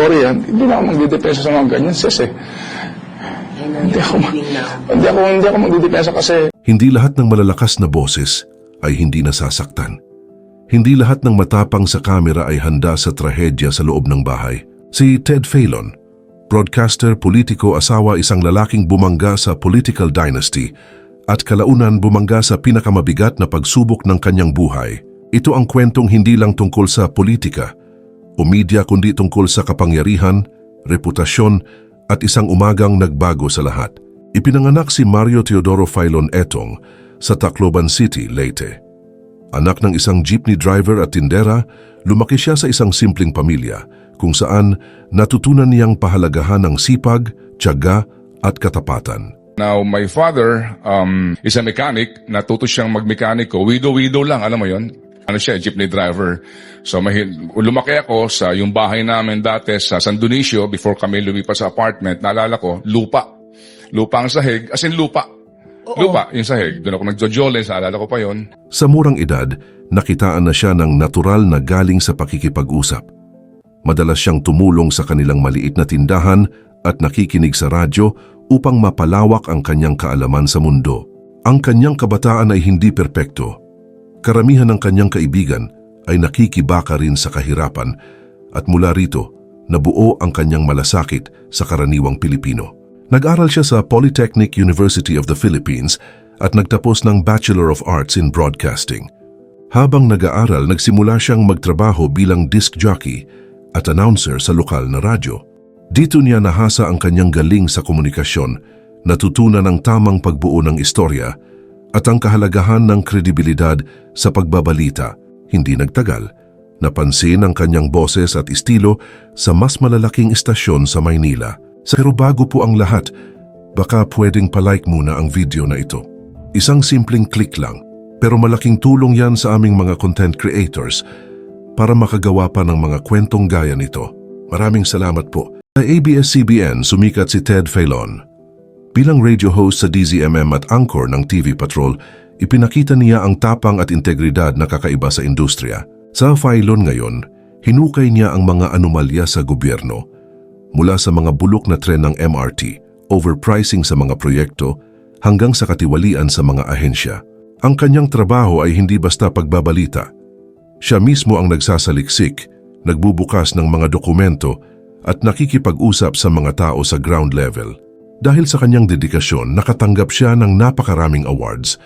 Sorry yan, hindi na ako magdidepensa sa mga ganyan, sis eh. Hindi ako magdidepensa kasi. Hindi lahat ng malalakas na boses ay hindi nasasaktan. Hindi lahat ng matapang sa kamera ay handa sa trahedya sa loob ng bahay. Si Ted Filon, broadcaster, politiko, asawa, isang lalaking bumangga sa political dynasty at kalaunan bumangga sa pinakamabigat na pagsubok ng kanyang buhay. Ito ang kwentong hindi lang tungkol sa politika o media kundi tungkol sa kapangyarihan, reputasyon at isang umagang nagbago sa lahat. Ipinanganak si Mario Teodoro Filon Etong sa Tacloban City, Leyte. Anak ng isang jeepney driver at tindera, lumaki siya sa isang simpleng pamilya kung saan natutunan niyang pahalagahan ng sipag, tiyaga at katapatan. Now, my father is a mechanic. Natuto siyang magmekaniko. Widow lang, alam mo yon. Ano siya, jeepney driver. So, lumaki ako sa yung bahay namin dati sa San Dionisio before kami lumipas sa apartment. Naalala ko, lupa. Lupa ang sahig, as in lupa. Lupa, yung sahig. Doon ako nagjojolen, naalala ko pa yon. Sa murang edad, nakitaan na siya ng natural na galing sa pakikipag-usap. Madalas siyang tumulong sa kanilang maliit na tindahan at nakikinig sa radyo upang mapalawak ang kanyang kaalaman sa mundo. Ang kanyang kabataan ay hindi perpekto. Karamihan ng kanyang kaibigan ay nakikibaka rin sa kahirapan at mula rito, nabuo ang kanyang malasakit sa karaniwang Pilipino. Nag-aral siya sa Polytechnic University of the Philippines at nagtapos ng Bachelor of Arts in Broadcasting. Habang nag-aaral, nagsimula siyang magtrabaho bilang disc jockey at announcer sa lokal na radyo. Dito niya nahasa ang kanyang galing sa komunikasyon, natutunan ang tamang pagbuo ng istorya at ang kahalagahan ng kredibilidad sa pagbabalita. Hindi nagtagal, napansin ang kanyang boses at estilo sa mas malalaking istasyon sa Maynila. Pero bago po ang lahat, baka pwedeng palike muna ang video na ito. Isang simpleng click lang, pero malaking tulong yan sa aming mga content creators para makagawa pa ng mga kwentong gaya nito. Maraming salamat po. Sa ABS-CBN, sumikat si Ted Filon. Bilang radio host sa DZMM at anchor ng TV Patrol, ipinakita niya ang tapang at integridad na kakaiba sa industriya. Sa Filon ngayon, hinukay niya ang mga anomalya sa gobyerno, mula sa mga bulok na tren ng MRT, overpricing sa mga proyekto, hanggang sa katiwalian sa mga ahensya. Ang kanyang trabaho ay hindi basta pagbabalita. Siya mismo ang nagsasaliksik, nagbubukas ng mga dokumento at nakikipag-usap sa mga tao sa ground level. Dahil sa kanyang dedikasyon, nakatanggap siya ng napakaraming awards,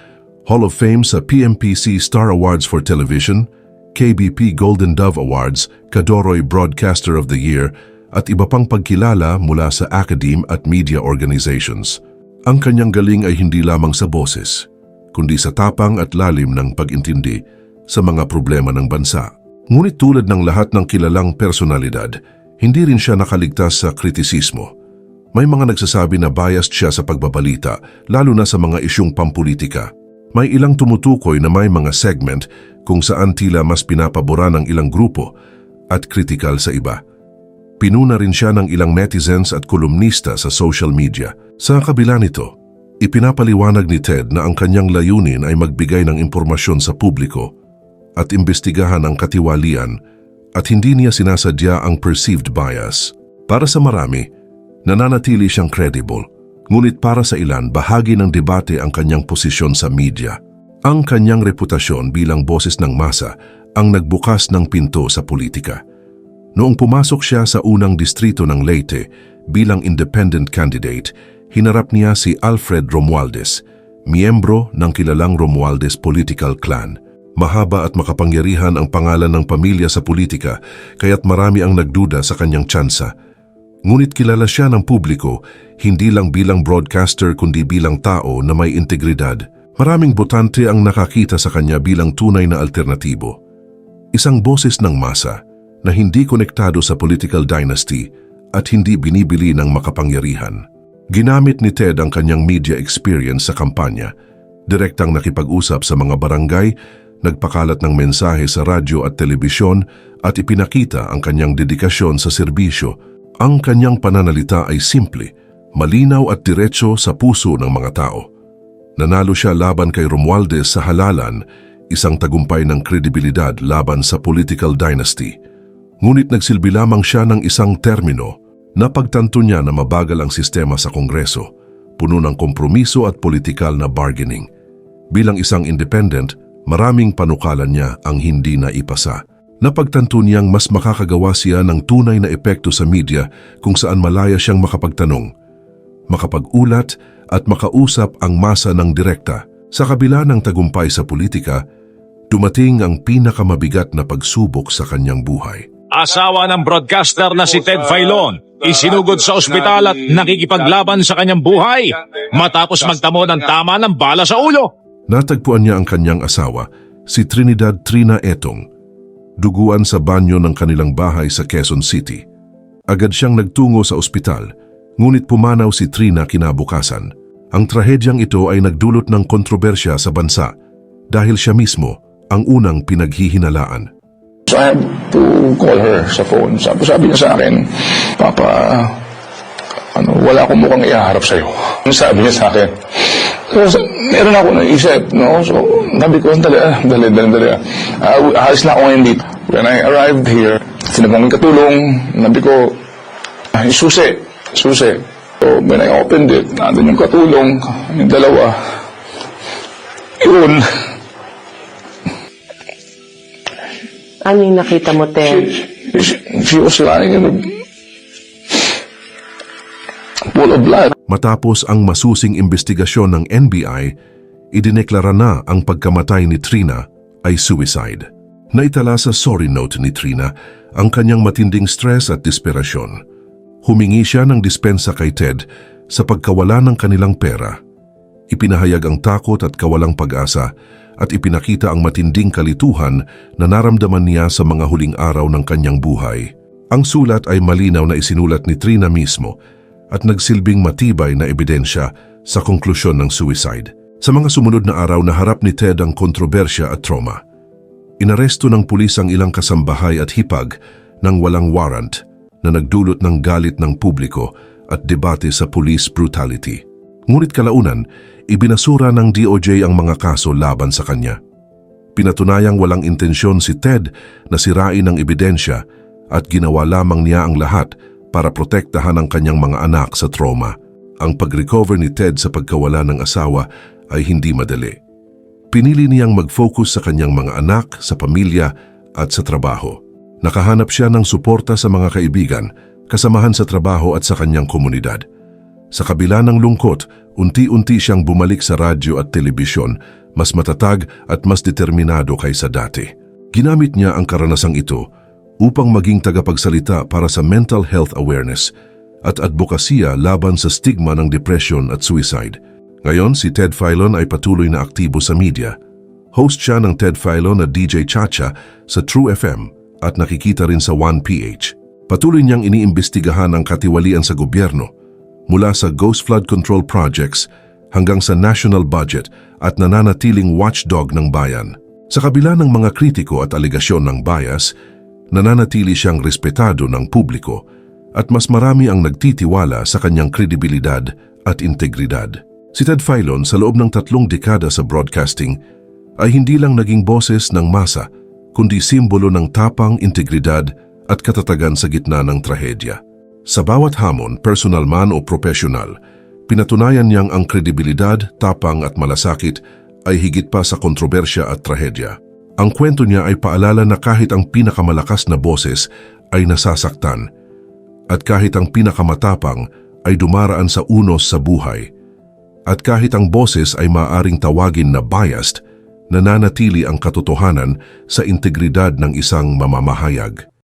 Hall of Fame sa PMPC Star Awards for Television, KBP Golden Dove Awards, Kadoroy Broadcaster of the Year, at iba pang pagkilala mula sa academe at media organizations. Ang kanyang galing ay hindi lamang sa boses, kundi sa tapang at lalim ng pag-intindi sa mga problema ng bansa. Ngunit tulad ng lahat ng kilalang personalidad, hindi rin siya nakaligtas sa kritisismo. May mga nagsasabi na biased siya sa pagbabalita, lalo na sa mga isyung pampulitika. May ilang tumutukoy na may mga segment kung saan tila mas pinapabora ng ilang grupo at kritikal sa iba. Pinuna rin siya ng ilang netizens at kolumnista sa social media. Sa kabila nito, ipinapaliwanag ni Ted na ang kanyang layunin ay magbigay ng impormasyon sa publiko at imbestigahan ang katiwalian at hindi niya sinasadya ang perceived bias. Para sa marami, nananatili siyang credible, ngunit para sa ilan bahagi ng debate ang kanyang posisyon sa media. Ang kanyang reputasyon bilang boses ng masa ang nagbukas ng pinto sa politika. Noong pumasok siya sa unang distrito ng Leyte bilang independent candidate, hinarap niya si Alfred Romualdez, miyembro ng kilalang Romualdez political clan. Mahaba at makapangyarihan ang pangalan ng pamilya sa politika, kaya't marami ang nagduda sa kanyang tsansa. Ngunit kilala siya ng publiko, hindi lang bilang broadcaster kundi bilang tao na may integridad. Maraming botante ang nakakita sa kanya bilang tunay na alternatibo. Isang boses ng masa na hindi konektado sa political dynasty at hindi binibili ng makapangyarihan. Ginamit ni Ted ang kanyang media experience sa kampanya, direktang nakipag-usap sa mga barangay, nagpakalat ng mensahe sa radyo at telebisyon at ipinakita ang kanyang dedikasyon sa serbisyo. Ang kanyang pananalita ay simple, malinaw at diretso sa puso ng mga tao. Nanalo siya laban kay Romualdez sa halalan, isang tagumpay ng kredibilidad laban sa political dynasty. Ngunit nagsilbi lamang siya ng isang termino. Napagtanto niya na mabagal ang sistema sa Kongreso, puno ng kompromiso at politikal na bargaining. Bilang isang independent, maraming panukalan niya ang hindi na ipasa. Napagtanto niyang mas makakagawa siya ng tunay na epekto sa media kung saan malaya siyang makapagtanong, makapag-ulat at makausap ang masa ng direkta. Sa kabila ng tagumpay sa politika, dumating ang pinakamabigat na pagsubok sa kanyang buhay. Asawa ng broadcaster na si Ted Filon, isinugod sa ospital at nakikipaglaban sa kanyang buhay matapos magtamo ng tama ng bala sa ulo. Natagpuan niya ang kanyang asawa, si Trinidad Trina Etong, duguan sa banyo ng kanilang bahay sa Quezon City. Agad siyang nagtungo sa ospital, ngunit pumanaw si Trina kinabukasan. Ang trahedyang ito ay nagdulot ng kontrobersya sa bansa dahil siya mismo ang unang pinaghihinalaan. So I have to call her sa phone. Sabi niya sa akin, Papa, wala akong mukhang ihaharap sa'yo. Sabi niya sa akin. So, meron ako naisip, no? So, sabi ko, dali. Alis na ako ngayon dito. When I arrived here, sinagang katulong, sabi ko, susi. So, when I opened it, nandun yung katulong, yung dalawa. Yun. Ano yung nakita mo, Ted? She was lying in a pool of blood. Matapos ang masusing investigasyon ng NBI, idineklara na ang pagkamatay ni Trina ay suicide. Naitala sa sorry note ni Trina ang kanyang matinding stress at desperasyon. Humingi siya ng dispensa kay Ted sa pagkawala ng kanilang pera. Ipinahayag ang takot at kawalang pag-asa at ipinakita ang matinding kalituhan na naramdaman niya sa mga huling araw ng kanyang buhay. Ang sulat ay malinaw na isinulat ni Trina mismo at nagsilbing matibay na ebidensya sa konklusyon ng suicide. Sa mga sumunod na araw, naharap ni Ted ang kontrobersya at trauma. Inaresto ng pulis ang ilang kasambahay at hipag ng walang warrant na nagdulot ng galit ng publiko at debate sa police brutality. Ngunit kalaunan, ibinasura ng DOJ ang mga kaso laban sa kanya. Pinatunayang walang intensyon si Ted na sirain ang ebidensya at ginawa lamang niya ang lahat para protektahan ang kanyang mga anak sa trauma. Ang pag-recover ni Ted sa pagkawala ng asawa ay hindi madali. Pinili niyang mag-focus sa kanyang mga anak, sa pamilya at sa trabaho. Nakahanap siya ng suporta sa mga kaibigan, kasamahan sa trabaho at sa kanyang komunidad. Sa kabila ng lungkot, unti-unti siyang bumalik sa radyo at telebisyon, mas matatag at mas determinado kaysa dati. Ginamit niya ang karanasang ito upang maging tagapagsalita para sa mental health awareness at advokasya laban sa stigma ng depression at suicide. Ngayon, si Ted Filon ay patuloy na aktibo sa media. Host siya ng Ted Filon at DJ Chacha sa True FM at nakikita rin sa 1PH. Patuloy niyang iniimbestigahan ang katiwalian sa gobyerno mula sa Ghost Flood Control Projects hanggang sa national budget at nananatiling watchdog ng bayan. Sa kabila ng mga kritiko at aligasyon ng bias, nananatili siyang respetado ng publiko at mas marami ang nagtitiwala sa kanyang kredibilidad at integridad. Si Ted Filon sa loob ng 3 dekada sa broadcasting ay hindi lang naging boses ng masa, kundi simbolo ng tapang, integridad at katatagan sa gitna ng trahedya. Sa bawat hamon, personal man o profesional, pinatunayan niyang ang kredibilidad, tapang at malasakit ay higit pa sa kontrobersya at trahedya. Ang kwento niya ay paalala na kahit ang pinakamalakas na boses ay nasasaktan at kahit ang pinakamatapang ay dumaraan sa unos sa buhay at kahit ang boses ay maaaring tawagin na biased, nananatili ang katotohanan sa integridad ng isang mamamahayag.